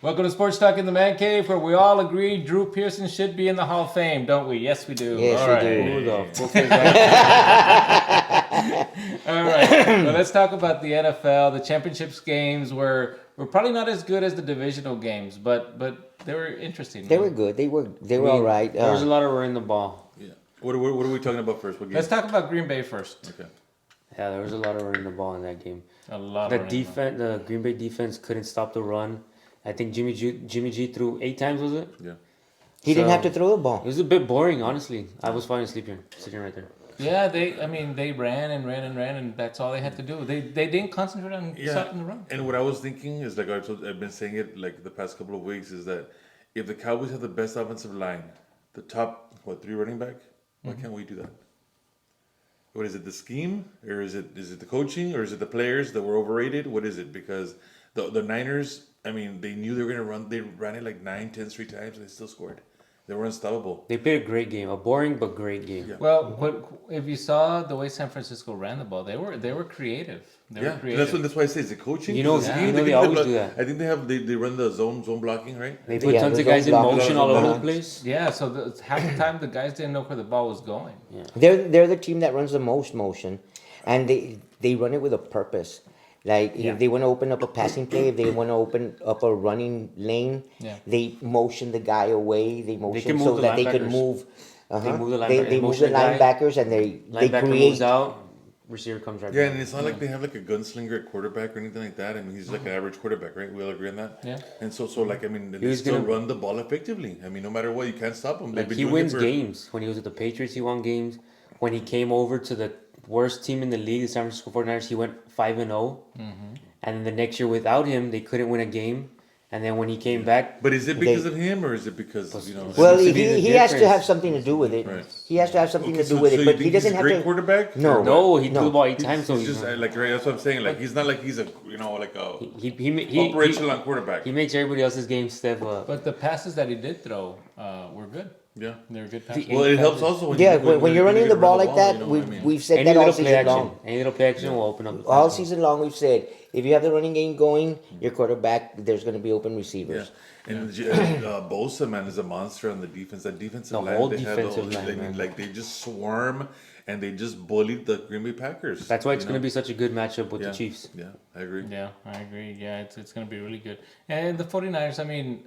Welcome to Sports Talk in the Mancave, where we all agree Drew Pearson should be in the Hall of Fame, don't we? Yes, we do. Yes, all we right. do. Who the fuck is that? All right. Well, let's talk about the NFL. The championships games were probably not as good as the divisional games, but they were interesting. They were good. They were all right. There was a lot of running the ball. Yeah. What are we talking about first? What game? Let's talk about Green Bay first. Okay. Yeah, there was a lot of running the ball in that game. A lot The of running. defense, the Green Bay defense couldn't stop the run. I think Jimmy G threw 8 times, was it? Yeah. He didn't So- have to throw the It ball. was a bit boring, honestly. I was falling asleep here, sitting right there. Yeah, they ran, and that's all they had to do. They didn't concentrate on stopping the run. And what I was thinking is like I've been saying it like the past couple of weeks is that if the Cowboys have the best offensive line, the top 3 running back, why can't we do that? What is it? The scheme, or is it the coaching, or is it the players that were overrated? What is it? Because the Niners, I mean, they knew they were gonna run. They ran it like 9, 10 straight times, and they still scored. They were unstoppable. They played a great game, a boring but great game. Yeah. Well, if you saw the way San Francisco ran the ball, they were creative. They were Yeah, creative. that's why I say it's the coaching. You know, it's the yeah. scheme. You know they can always do that. I think they run the zone blocking, right? They put Yeah, tons the of guys in zone block- motion all over the blocks. place. Yeah, so half the time the guys didn't know where the ball was going. They're the team that runs the most motion, and they run it with a purpose. Like Yeah. if they want to open up a passing play, if they want to open up a running lane, Yeah. they motion the guy away. They motion can so move the that they can linebackers. move. They move the They linebacker- move motion the the guy. linebackers and they Linebacker create. moves out, receiver comes right Yeah, back. and it's not like they have like a gunslinger at quarterback or anything like that. I mean, he's like an average quarterback, right? We all agree on that. Yeah. And so like I mean, they was still gonna- run the ball effectively. I mean, no matter what, you can't stop him. They've Like, been he doing it wins for- games. When he was at the Patriots, he won games. When he came over to the worst team in the league, the San Francisco 49ers, he went 5-0. And then the next year without him, they couldn't win a game. And then when he came back, But is it because of him or is it because you know? Well, seems to be the he has to difference. have something to do with it. Right. He has to have something Okay, to do so with you it, but think he doesn't he's a have great to. quarterback? No. Or no, he No. threw the ball 8 times. So He's just like right. That's what I'm saying. Like he's not like he's a like a upper echelon quarterback. he makes everybody else's game step up. But the passes that he did throw were good. Yeah. They were good passes. Well, it helps also when Yeah, you, when you're running you the run ball like that, you know, we've I mean. we've said Any that all little play season action, long. any little play action will open up. the All passing. season long, we've said if you have the running game going, your quarterback, there's going to be open Yeah, receivers. and Bosa man is a monster on the defense. That defensive The line, whole they have defensive the, line, I mean, man. like they just swarm and they just bullied the Green Bay Packers. That's why it's you going to know? be such a good matchup with Yeah. the Chiefs. Yeah, I agree. Yeah, I agree. Yeah, it's going to be really good. And the 49ers, I mean,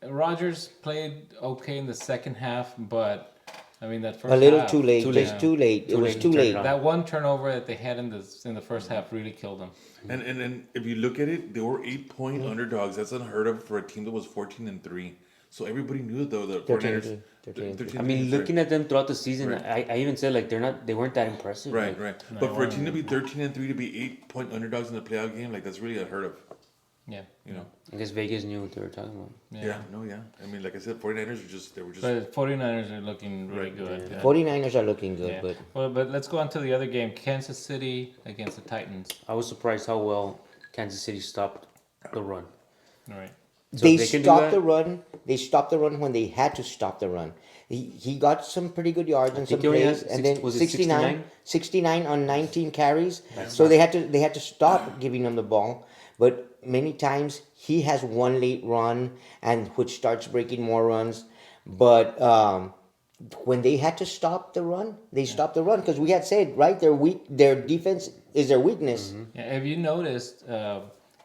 Rodgers played okay in the second half, but I mean that first A little half, too late, Too just late. too late. Too It was late too to turn it late. on. That one turnover that they had in the first half really killed them. And if you look at it, they were 8-point underdogs. That's unheard of for a team that was 14-3. So everybody knew though the 49ers. 13-3. I mean, looking at them throughout the season, I even said like they weren't that impressive. Right, Like, right. But for a team to be 13-3 to be 8-point underdogs in the playoff game, like that's really unheard of. Yeah. You know. I guess Vegas knew what they were talking about. Yeah. No. Yeah. I mean, like I said, 49ers were just. But 49ers are looking really Right, good. Yeah. 49ers are looking good, Yeah. but Well, but let's go on to the other game. Kansas City against the Titans. I was surprised how well Kansas City stopped the run. All right. So they if they can do stopped that- the run. They stopped the run when they had to stop the run. He got some pretty good yards and some think he only plays, had and six- then was it 69 on 19 carries. So they had to stop giving him the ball. But many times he has one late run, and which starts breaking more runs. But when they had to stop the run, they stopped the run because we had said right, their defense is their weakness. Yeah, have you noticed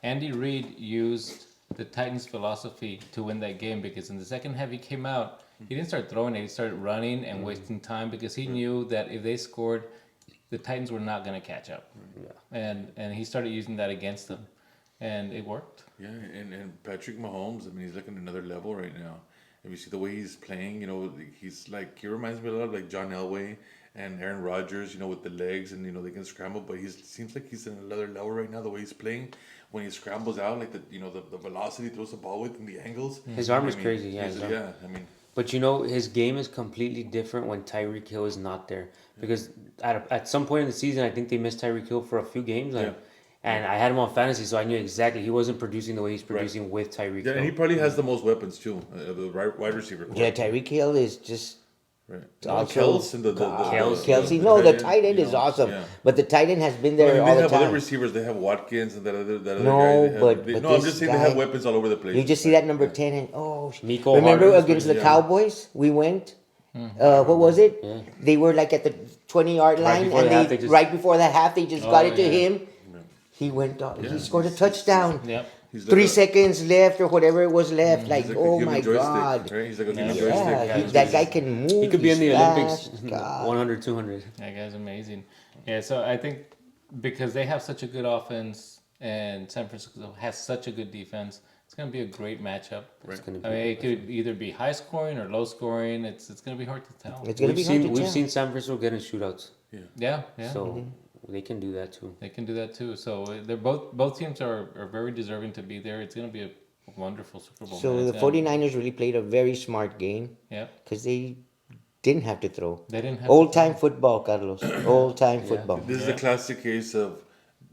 Andy Reid used the Titans' philosophy to win that game because in the second half he came out, he didn't start throwing it, he started running and wasting time because he knew that if they scored, the Titans were not going to catch up. And he started using that against them. And it worked. Yeah, and Patrick Mahomes, I mean, he's like at another level right now. If you see the way he's playing, you know, he's like, he reminds me a lot of like John Elway and Aaron Rodgers, you know, with the legs and, you know, they can scramble, but he seems like he's in another level right now, the way he's playing. When he scrambles out, like the velocity he throws the ball with and the angles. His arm I is mean, crazy, yeah. he's- his arm. Yeah, I mean, But you know, his game is completely different when Tyreek Hill is not there. Because at some point in the season, I think they missed Tyreek Hill for a few games. Like, Yeah. And I had him on fantasy, so I knew exactly he wasn't producing the way he's producing with Tyreek yeah, and he Hill. probably has the most weapons too, the wide receiver. Yeah, Tyreek Hill is just Right. Also, Kels and the Kelsey. No, the tight end is awesome, yeah. but the tight end has been I there mean, all they the have other time. receivers. They have Watkins and that other No, guy. They have, but no, I'm this just saying guy- they have weapons all over the place. You just see that number 10 and Miko remember Hardman's against the pretty- Cowboys we went what was it? Yeah. They were like at the 20-yard line before and the half, they they just- right before the half they just got it to yeah. him. He went on. Yeah, He scored a he's- touchdown. Yep. He's 3 like seconds left or whatever it was left. Like, he's like a oh human my joystick, god. right? He's like a human Yeah. joystick. Yeah, Yeah, that guy can move. He could be in he's the fast, Olympics, God. 100, 200. That guy's amazing. Yeah, so I think because they have such a good offense and San Francisco has such a good defense, it's going to be a great matchup. It's gonna be I mean, it could either be high scoring or low scoring. It's going to be hard to tell. It's gonna be hard to We've tell. seen San Francisco get in shootouts, Yeah, yeah. so they can do that too. They can do that too. So they're both teams are very deserving to be there. It's going to be a wonderful Super Bowl. So man. the It's gonna- 49ers really played a very smart game Yeah, because they didn't have to throw. they didn't have Old time football, Carlos. Old time football. This is a classic case of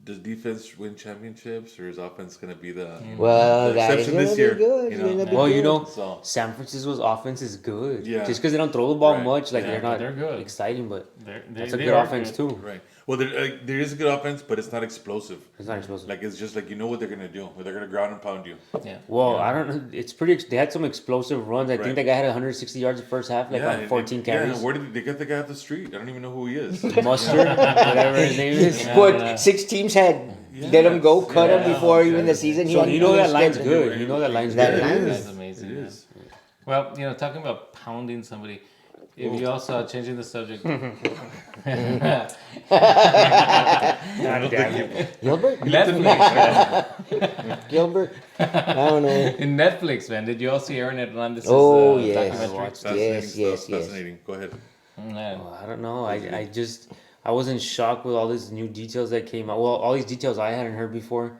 does defense win championships or is offense going to be the Well, the that is exception gonna this be year? good. You It's know? gonna be Well, you good. know, So- San Francisco's offense is good. Yeah. Just because they don't throw the ball Right. much, like Yeah, they're not they're good. exciting, but They're- that's they a good are offense good. too. Right. Well, there is a good offense, but it's not explosive. It's not explosive. Like it's just like you know what they're gonna do. They're gonna ground and pound you. Yeah. Well, I don't know. It's pretty. They had some explosive runs. I Right. think that guy had 160 yards the first half, like on and- 14 Yeah, carries. and where did they get the guy off the street? I don't even know who he is. Mustard, whatever his name is. What 6 teams had let him go, cut him before even the season. So had you know that even line's scheduled. good. You know that line's That good. line That's amazing. It yeah. is. Well, talking about pounding somebody, if you all saw, changing the subject. God damn it. Gilbert? Netflix, man. Gilbert? I don't know. In Netflix, man. Did you all see Aaron Hernandez's Oh, yes. documentary? Fascinating Yes, stuff. yes, yes. Fascinating. Go ahead. Man. Oh, I don't know. I was in shock with all these new details that came out. Well, all these details I hadn't heard before,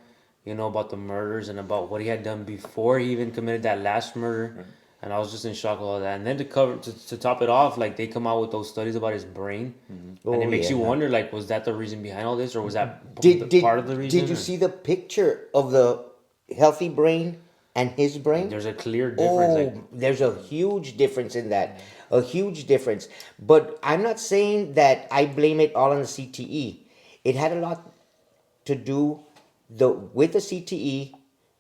about the murders and about what he had done before he even committed that last murder. Right. And I was just in shock with all that. And then to top it off, like they come out with those studies about his brain, and it Oh, makes you yeah. wonder, like, was that the reason behind all this, or was that Did part of the reason? Did you or- see the picture of the healthy brain and his brain? There's a clear difference. Oh, Like, there's a huge difference in that. A huge difference. But I'm not saying that I blame it all on the CTE. It had a lot to do with the CTE,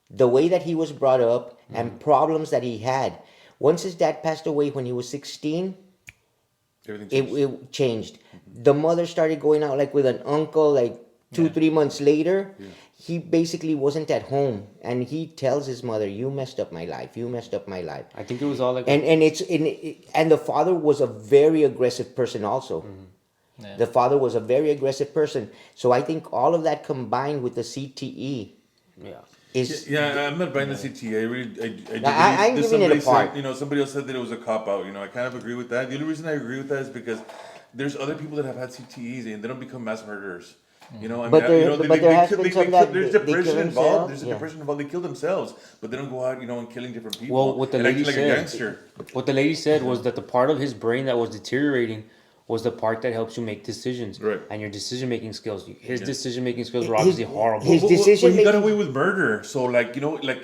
the way that he was brought up, and problems that he had. Once his dad passed away when he was 16, Everything it, changed. it changed. The mother started going out like with an uncle like 2-3 months later. He basically wasn't at home, and he tells his mother, "You messed up my life. You messed up my life." I think it was all like. And the father was a very aggressive person also. Yeah. The father was a very aggressive person. So I think all of that combined with the CTE yeah. is Yeah, I'm not buying the CTA. I I'm believe giving it a somebody part. said, somebody else said that it was a cop out. I kind of agree with that. The only reason I agree with that is because there's other people that have had CTEs and they don't become mass murderers. I mean, But there has been some that there's they kill depression themselves, involved. There's yeah. depression involved. They kill themselves, but they don't go out, and killing different people. Well, what the and lady acting like said- a gangster. What the lady said was that the part of his brain that was deteriorating was the part that helps you make decisions. Right. And your decision making skills. His Yeah. decision making skills were His- obviously horrible. his Well, decision he got making- away with murder, so it That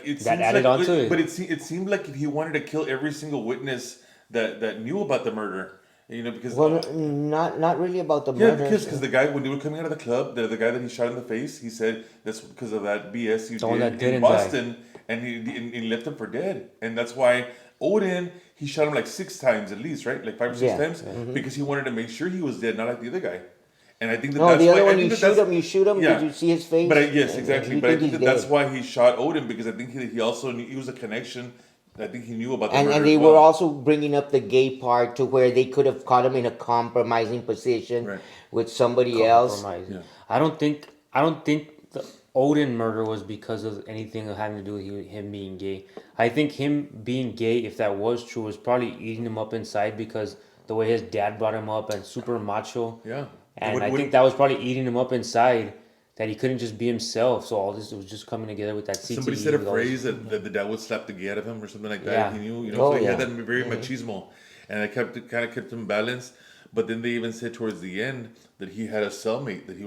seems added like, on to it. But it seemed like if he wanted to kill every single witness that knew about the murder, because not really about the yeah, murder. because the guy when they were coming out of the club, the guy that he shot in the face, he said that's because of that BS you The one did that in didn't die. Boston, and he left him for dead, and that's why Odin he shot him like 6 times at least, right? Like 5 or 6 Yeah. times because he wanted to make sure he was dead, not like the other guy. And I think that No, that's the other why, I one think you that that's- you shoot him. yeah. Did you see his face? But yes, exactly. You But I think think he's that that's dead. why he shot Odin because I think he also knew he was a connection. I think he knew about the murder And they as were well. also bringing up the gay part to where they could have caught him in a compromising position Right. with somebody else. Compromising. Yeah. I don't think the Odin murder was because of anything having to do with him being gay. I think him being gay, if that was true, was probably eating him up inside because the way his dad brought him up and super macho. Yeah. And What- I what- think that was probably eating him up inside, that he couldn't just be himself. So all this was just coming together with that CTE. Somebody said a with all this- phrase that the dad would slap the gay out of him or something like that. Yeah. He knew, Oh, so he had yeah. that very machismo, and it kind of kept him balanced. But then they even said towards the end that he had a cellmate that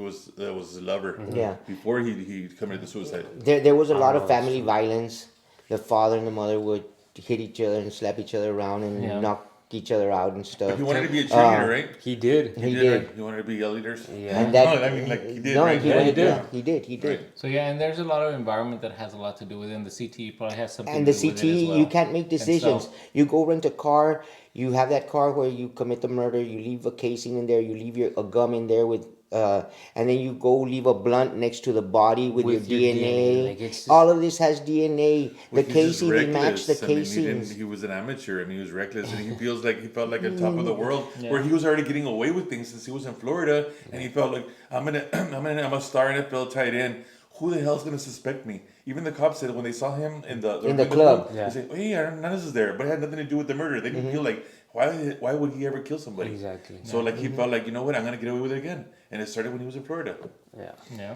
was his lover. Yeah. Before he committed the suicide. There was a lot of know, family violence. The father and the mother would hit each other and slap each other around and Yeah. knock each other out and stuff. He wanted to be a cheerleader, right? He did. He did. Right? He wanted to be yell leaders. Yeah. And that, No, I mean, like, he did, no, right? he Yeah, went- he did. yeah, he did. Right. So yeah, and there's a lot of environment that has a lot to do with it. And the CTE probably has something And to the do with it as CTE, well. you can't make decisions. so- You go rent a car, you have that car where you commit the murder, you leave a casing in there, you leave a gum in there with, and then you go leave a blunt next to the body with your DNA. Like, it's just- All of this has DNA. The Well, he's just casing, they match the reckless. I mean, casings. he was an amateur and he was reckless and he felt like on top of the world where he was already getting away with things since he was in Florida and he felt like I'm a star NFL tight end. Who the hell's gonna suspect me? Even the cops said when they saw him in the club. they said, "Hey, Hernandez is there," but it had nothing to do with the murder. They didn't feel like why would he ever kill somebody? Exactly. So like he felt like, you know what, I'm gonna get away with it again. And it started when he was in Florida. Yeah. Yeah.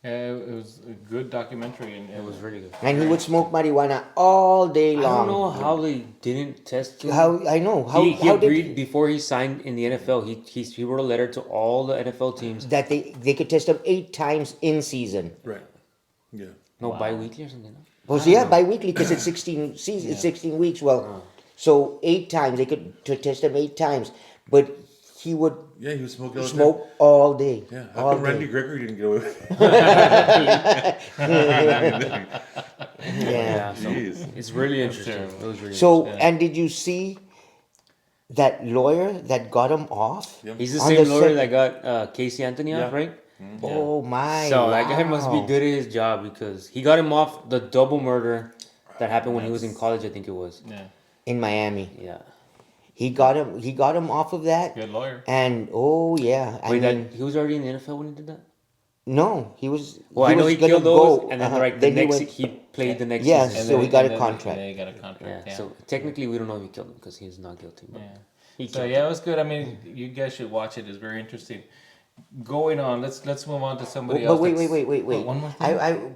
It was a good documentary, and It was really good. And he would smoke marijuana all day I long. don't know how they didn't test him. How I know how he how agreed did before he signed in the NFL. He wrote a letter to all the NFL teams. that they could test him 8 times in season. Right. Yeah. No, bi-weekly or something. No? Well, so yeah, bi-weekly because it's 16 seasons, it's 16 weeks. Well, so 8 times they could to test him 8 times, but he would Yeah, he was smoking all the time. smoke all day. Yeah, how all come Randy day. Gregory didn't get away with it? Yeah. So Jeez. it's really interesting. terrible. It was really So and did you see that lawyer that got him off? Yep. He's the on same the lawyer sec- that got Casey Anthony off, Yeah. right? Oh my! So that guy must be wow. good at his job because he got him off the double murder that happened when he was in college. I think it was. yeah, in Miami. Yeah. He got him off of that, good lawyer. and oh yeah, I Wait, mean, that he was already in the NFL when he did that. no, he was. Well, I know was he gonna killed those, go, and then uh-huh. like the Then he next went- he played the next Yes. season. So he got a then contract. Yeah, he got a contract. Yeah. Yeah. So technically, we don't know if he killed him because he's not guilty. But Yeah. he So killed yeah, it was good. I mean, you guys should watch it. It's very interesting. Going on, let's move on to somebody But else. wait, that's- wait. One more thing.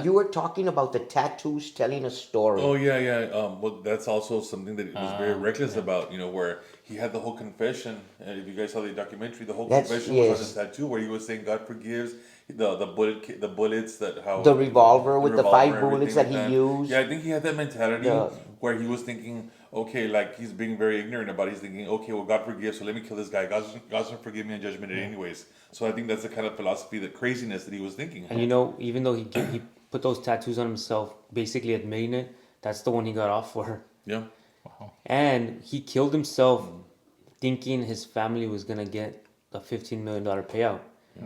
You were talking about the tattoos telling a story. Oh yeah. Well, that's also something that he was very reckless about. You know, where he had the whole confession. And if you guys saw the documentary, the whole That's- confession was on yes. his tattoo, where he was saying God forgives the bullets that how The revolver with the 5 revolver, bullets everything that like he used. Yeah, I think he had that mentality The- where he was thinking, okay, like he's being very ignorant about it. He's thinking, okay, well, God forgives, so let me kill this guy. God's gonna forgive me in judgment anyways. So I think that's the kind of philosophy, the craziness that he was thinking. And you know, even though he put those tattoos on himself, basically admitting it, that's the one he got off for. Yeah. And he killed himself thinking his family was gonna get a $15 million payout.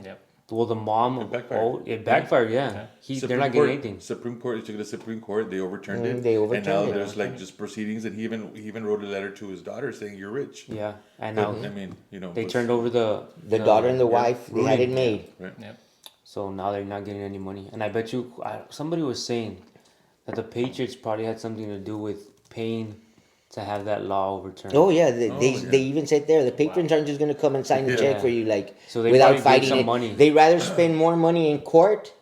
Yep. Well, the mom, It backfired. it backfired. Yeah, they're not getting anything. Supreme Court, you took it to Supreme Court, they overturned it. They overturned and now it. there's like just proceedings, and he even wrote a letter to his daughter saying, "You're rich." Yeah, and But, now I mean, you know, they was- turned over The daughter and the wife, they had it ruling. made. Right. Yep. So now they're not getting any money. And I bet you, somebody was saying that the Patriots probably had something to do with paying to have that law overturned. Oh yeah, yeah. they even said there the patrons aren't just gonna come and sign the Yeah. check for you like So they without probably gave fighting some it. money. They rather spend more money in court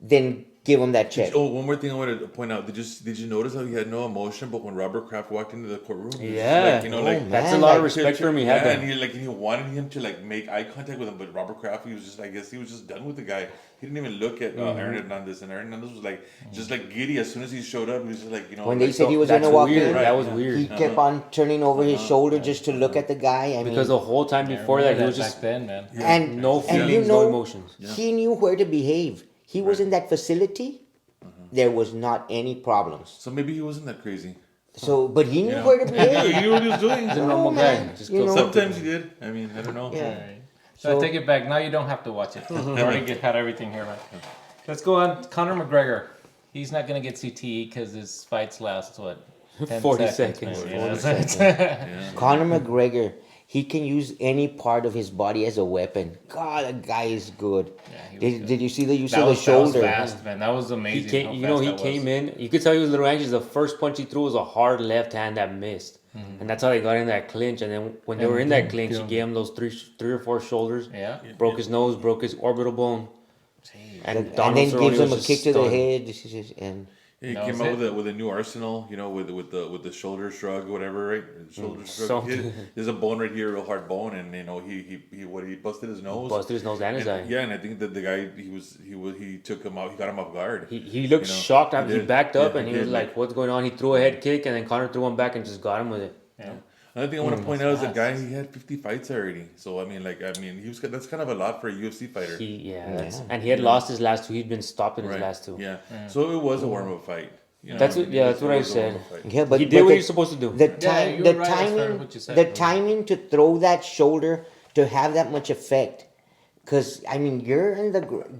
than give them that check. Oh, one more thing I wanted to point out. Did you notice how he had no emotion, but when Robert Kraft walked into the courtroom, he was just Yeah. like, you know, Oh, like man. That's a lot of like, respect for him. He had yeah, that. and he wanted him to like make eye contact with him, but Robert Kraft, he was just, I guess he was just done with the guy. He didn't even look at Aaron Hernandez, and Aaron Hernandez was like just like giddy as soon as he showed up. He was just like, you know, When they like, said he was That's gonna walk weird. in, That was Yeah. weird. he kept on turning over his shoulder just to look at the guy. I Because mean, the whole time I before that, remember he was back just then, man. and no and feelings, you know, no emotions. he knew where to behave. He was in that facility. There was not any problems. so maybe he wasn't that crazy. So, but he knew Yeah. where to He behave. knew what he was doing. He's a normal man. guy. Just You kill know, something. Sometimes he did. I mean, I don't know. Yeah. Alright. So I take it back. Now you don't have to watch it. We already had everything here, right? Let's go on. Conor McGregor. He's not gonna get CTE because his fights last what? 10 40 man. seconds. Yeah, 40 that's it. Yeah. Conor McGregor, he can use any part of his body as a weapon. God, that guy is good. Yeah, he was Did, good. did you see the use That of the was shoulder? fast, man. That was amazing. He came, how you know, fast he that came was. in. You could tell he was a little anxious. The first punch he threw was a hard left hand that missed, and that's how they got in that clinch. And then when they were in that clinch, he gave him those three or four shoulders. Yeah. Broke his nose, broke his orbital bone, and And Donald then Cerrone gives him a was kick just to the stunned. head. And He That came was out it. with a new arsenal, you know, with the shoulder shrug, whatever, right? Shoulder shrug. Something. There's a bone right here, a real hard bone, and you know he busted his nose. Busted his nose and his eye. Yeah, and I think that the guy he took him out. He got him off guard. He looked You know, shocked he after he did. backed up Yeah, and he he was did. like, "What's going on?" He threw a head kick and then Connor threw one back and just got him with it. Yeah. Another thing I want to point out is the fast. guy, he had 50 fights already. So, he was that's kind of a lot for a UFC fighter. And he had lost his last two. He'd been stopped in his Right. last two. Yeah. So it was a warm-up fight. That's what I It was a said. warm-up fight. Yeah, but He did what he was supposed to do. The Yeah, time, you the were right as far as timing, what you said. the timing to throw that shoulder to have that much effect. Because you're in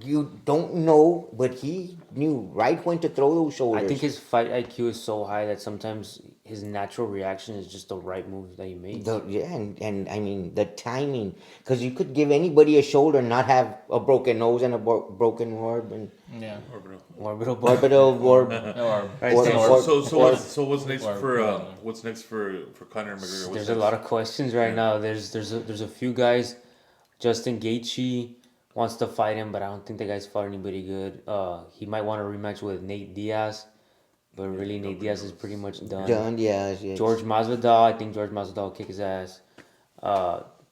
you don't know, but he knew right when to throw those shoulders. I think his fight IQ is so high that sometimes his natural reaction is just the right move that he made. The timing, because you could give anybody a shoulder and not have a broken nose and a broken orb and Yeah. orbital orb. So what's next for Conor McGregor? There's a lot of questions right now. There's a few guys. Justin Gaethje wants to fight him, but I don't think the guy's fought anybody good. He might want a rematch with Nate Diaz, but really Nate Diaz is pretty much done. Yeah. George Masvidal, I think George Masvidal will kick his ass.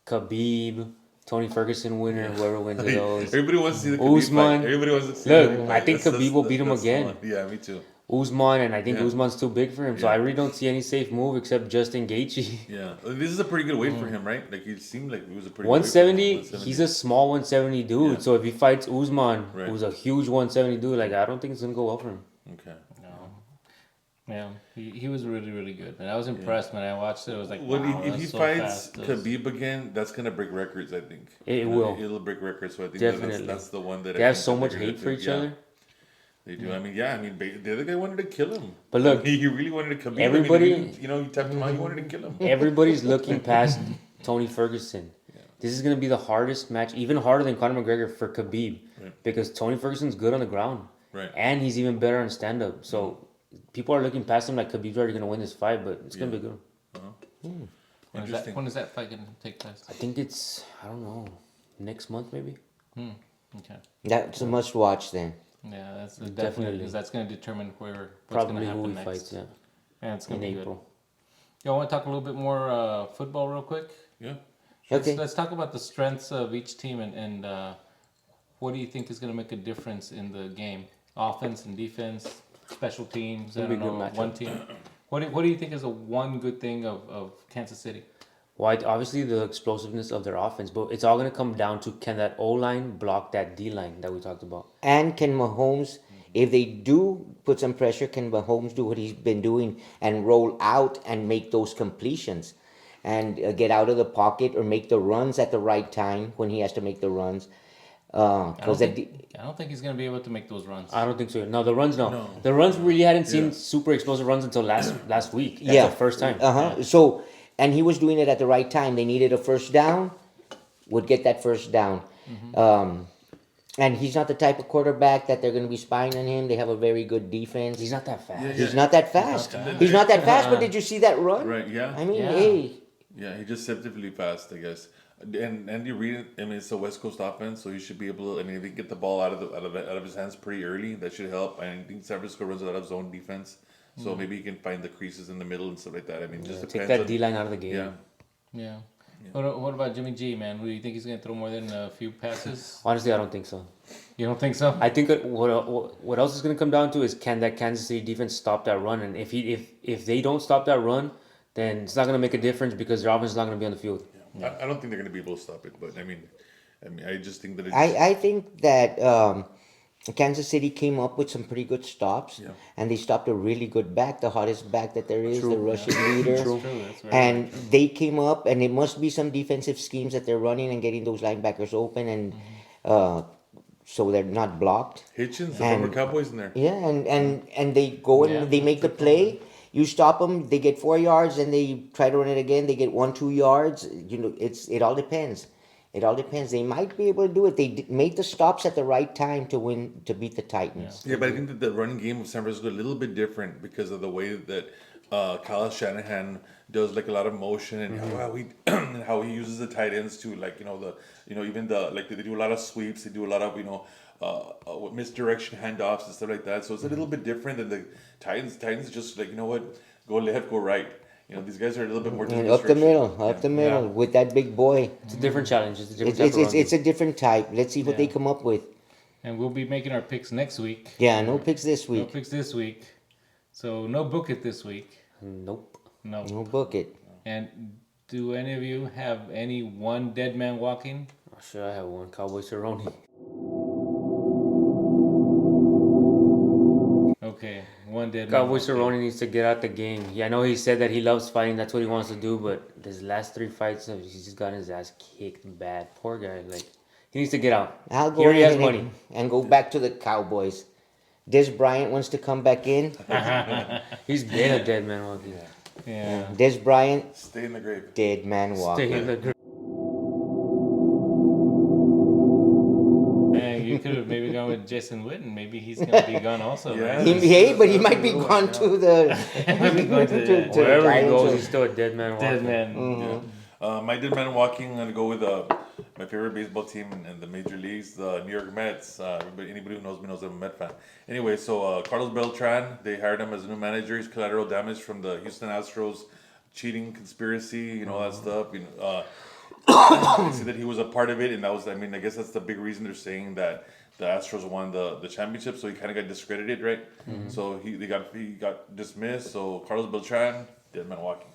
Khabib, Tony Ferguson winner, whoever wins of those. Everybody wants to see the Khabib Usman. fight. Everybody wants to see Look, the Khabib I think fight. Khabib will beat him that's again. the one. Yeah, me too. Usman, and I think Yeah. Usman's too big for him, so Yeah. I really don't see any safe move except Justin Gaethje. Yeah, this is a pretty good weight for him, right? Like he seemed like it was a pretty. 170, good weight for him, he's a small 170 dude. Yeah. So if he fights Usman, Right. who's a huge 170 dude, I don't think it's gonna go well for him. Okay. Yeah, he was really, really good. And I was impressed when I watched it. I was like, Well, wow, if that's he so fights fast. Khabib again, that's gonna break records. I think It will. It'll break records. So I think Definitely. that's the one that They I have think so that much they're gonna hate for do. each Yeah, other. They do. The other guy wanted to kill him. But look, he really wanted to Khabib. everybody- he tapped him out. He wanted to kill him. Everybody's looking past Tony Ferguson. This is gonna be the hardest match, even harder than Conor McGregor for Khabib, Right. because Tony Ferguson's good on the ground, Right. and he's even better on stand up. So people are looking past him like Khabib's already gonna win this fight, but it's gonna be good. Interesting. When is that fight going to take place? I think it's next month maybe. Okay. That's a must watch then. Yeah, that's Definitely. definitely because that's going to determine what's going Probably to who happen he next. fights. Yeah, Yeah, it's going in to be good. April. Y'all want to talk a little bit more football real quick? Yeah. Okay. Let's talk about the strengths of each team and what do you think is going to make a difference in the game? Offense and defense, special teams. I It'll be don't a good know, matchup. one team. What do you think is the one good thing of Kansas City? Well, obviously the explosiveness of their offense, but it's all gonna come down to can that O line block that D line that we talked about. And can Mahomes, if they do put some pressure, can Mahomes do what he's been doing and roll out and make those completions and get out of the pocket or make the runs at the right time when he has to make the runs? I Because don't think he's going to be able to make those runs. I don't think so. No, the runs no. The runs we really hadn't seen super explosive runs until last week. That's the first time. So, and he was doing it at the right time. They needed a first down, would get that first down. And he's not the type of quarterback that they're going to be spying on him. They have a very good defense. He's not that fast. He's not that fast. He's not that fast, but did you see that run? Right. Yeah. I mean, Yeah. hey. Yeah, he just deceptively fast, I guess. And Andy Reid, it's a West Coast offense, so he should be able to. If he get the ball out of his hands pretty early, that should help. I think San Francisco runs a lot of zone defense, so maybe he can find the creases in the middle and stuff like that. Just Take depends that on, D line out of the game. Yeah. Yeah. What about Jimmy G, man? Do you think he's going to throw more than a few passes? Honestly, I don't think so. You don't think so? I think what else is going to come down to is can that Kansas City defense stop that run, and if they don't stop that run, then it's not going to make a difference because their offense is not going to be on the field. I don't think they're going to be able to stop it, but I just think that I think that Kansas City came up with some pretty good stops, and they stopped a really good back, the hottest back that there is, the Russian leader. True. That's very And they came up, and it must be some defensive schemes that they're running and getting those linebackers open, and so they're not blocked. Hitchens, the and- former Cowboys in there. Yeah, and they go and Yeah, they make the play. You stop them, they get 4 yards, and they try to run it again. They get 1-2 yards. It all depends. It all depends. They might be able to do it. They made the stops at the right time to beat the Titans. Yeah, but I think that the running game of San Francisco is a little bit different because of the way that Kyle Shanahan does like a lot of motion and how he and how he uses the tight ends to they do a lot of sweeps. They do a lot of misdirection handoffs and stuff like that. So it's a little bit different than the Titans. Titans just go left, go right. These guys are a little bit more And up the middle with that big boy. It's a different challenge. It's a different type of run It's a different type. Let's see what they come up with. And we'll be making our picks next week. Yeah, no picks this No week. picks this week. So no book it this week. Nope. No. No book it. And do any of you have any one dead man walking? Oh, sure, I have one. Cowboy Cerrone. Okay, one dead man Cowboy walking. Cerrone needs to get out the game. Yeah, I know he said that he loves fighting. That's what he wants to do. But his last 3 fights, he's just gotten his ass kicked bad. Poor guy. Like, he needs to get out. I'll He go already has ahead money. and go back to the Cowboys. Des Bryant wants to come back in. He's been a dead man walking. Yeah. Des Bryant, Stay in the grave. dead man walking. Stay in the Man, you could have maybe gone with Jason Witten. Maybe he's gonna be gone also, Yeah. right? But he might be gone to the. might be going to the- to Wherever he Giants goes, or- he's still a dead man walking. Dead man. Yeah. My dead man walking. I'm gonna go with my favorite baseball team in the major leagues, the New York Mets. Anybody who knows me knows I'm a Met fan. Anyway, so Carlos Beltran, they hired him as a new manager. He's collateral damage from the Houston Astros cheating conspiracy, all that stuff. They say that he was a part of it, and that was, I guess that's the big reason they're saying that the Astros won the championship. So he kind of got discredited, right? So he got dismissed. So Carlos Beltran, dead man walking.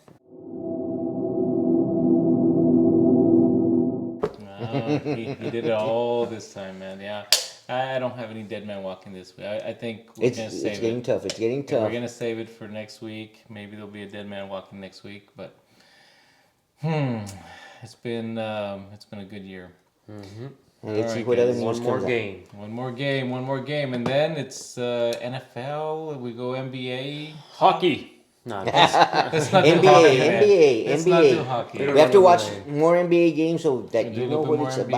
He did it all this time, man. Yeah, I don't have any dead man walking this week. I think we're gonna It's save getting it. tough. It's getting We're tough. gonna save it for next week. Maybe there'll be a dead man walking next week, but it's been a good year. And let's see Alright, what other guys. news One more comes out. game. One more game, and then it's NFL. We go NBA. Hockey. No, Let's not do NBA, hockey, man. NBA, Let's not do NBA. hockey. We have to watch Right. more NBA games so that Do a you know little bit what more it's NBA.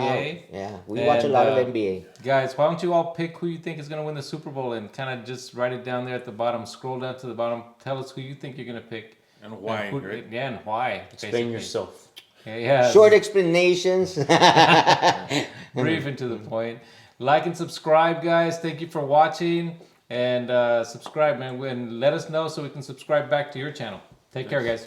about. Yeah, we watch a And, lot of NBA. Guys, why don't you all pick who you think is going to win the Super Bowl and kind of just write it down there at the bottom. Scroll down to the bottom. Tell us who you think you're going to pick. And why, who- right? Yeah, and why. explain basically. yourself. Yeah. Short explanations. Brief and to the point. Like and subscribe, guys. Thank you for watching. And subscribe, man. And let us know so we can subscribe back to your channel. Take care, guys.